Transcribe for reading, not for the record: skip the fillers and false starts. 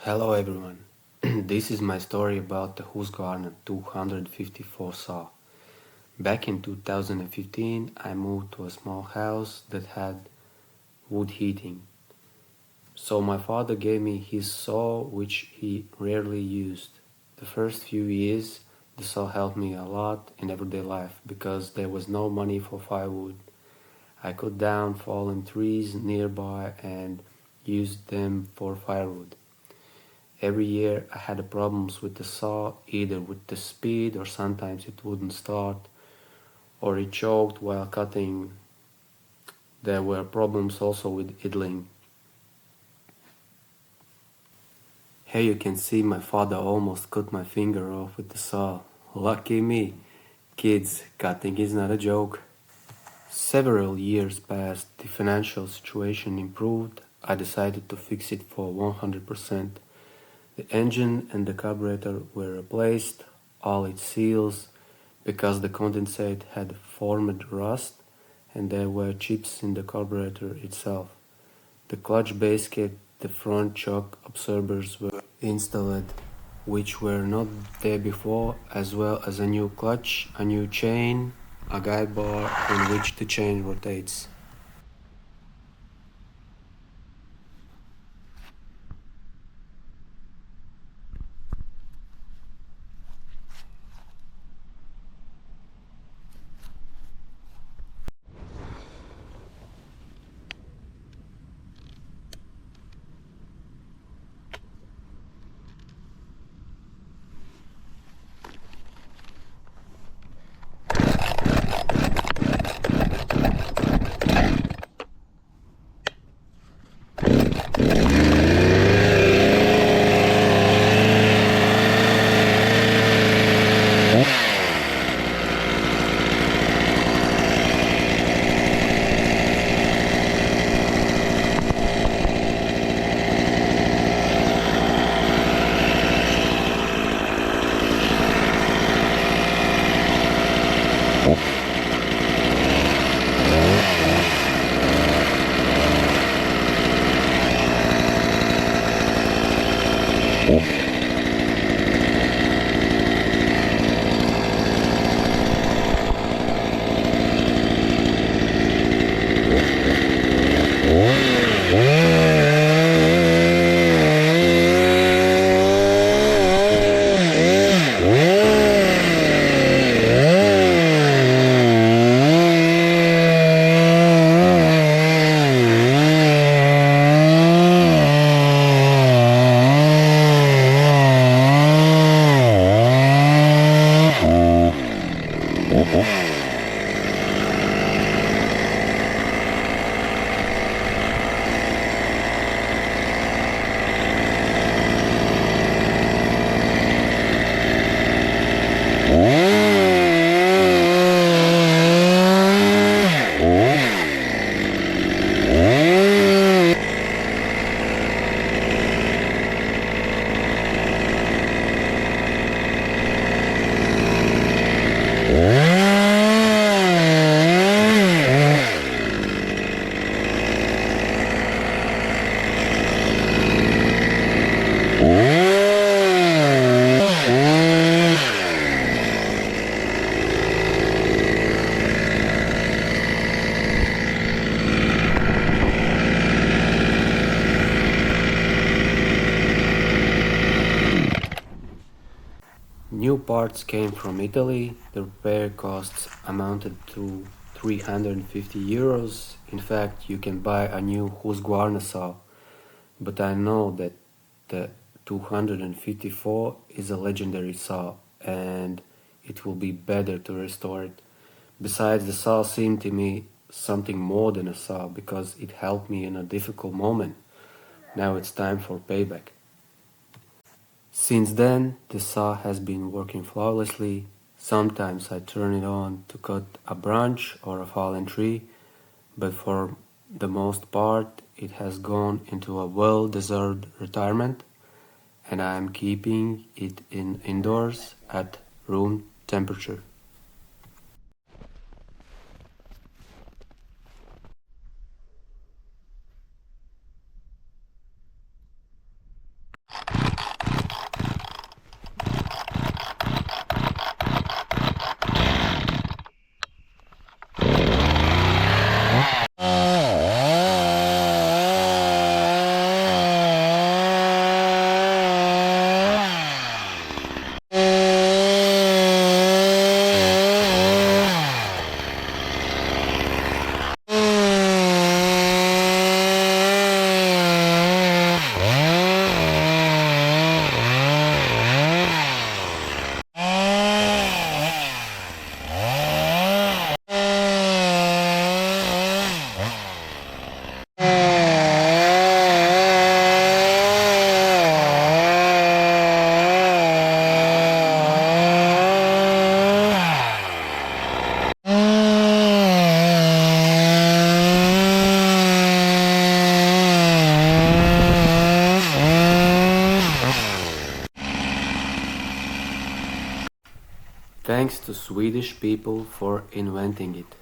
Hello everyone. This is my story about the Husqvarna 254 saw. Back in 2015, I moved to a small house that had wood heating. So my father gave me his saw, which he rarely used. The first few years, the saw helped me a lot in everyday life because there was no money for firewood. I cut down fallen trees nearby and used them for firewood. Every year I had problems with the saw, either with the speed or sometimes it wouldn't start or it choked while cutting. There were problems also with idling. Here you can see my father almost cut my finger off with the saw. Lucky me. Kids, cutting is not a joke. Several years passed, the financial situation improved. I decided to fix it for 100%. The engine and the carburetor were replaced, all its seals, because the condensate had formed rust and there were chips in the carburetor itself. The clutch basket, the front shock absorbers were installed, which were not there before, as well as a new clutch, a new chain, a guide bar on which the chain rotates. New parts came from Italy. The repair costs amounted to 350 euros. In fact, you can buy a new Husqvarna saw, but I know that the 254 is a legendary saw and it will be better to restore it. Besides, the saw seemed to me something more than a saw because it helped me in a difficult moment. Now it's time for payback. Since then, the saw has been working flawlessly. Sometimes I turn it on to cut a branch or a fallen tree, but for the most part, it has gone into a well-deserved retirement, and I am keeping it indoors at room temperature. Thanks to Swedish people for inventing it.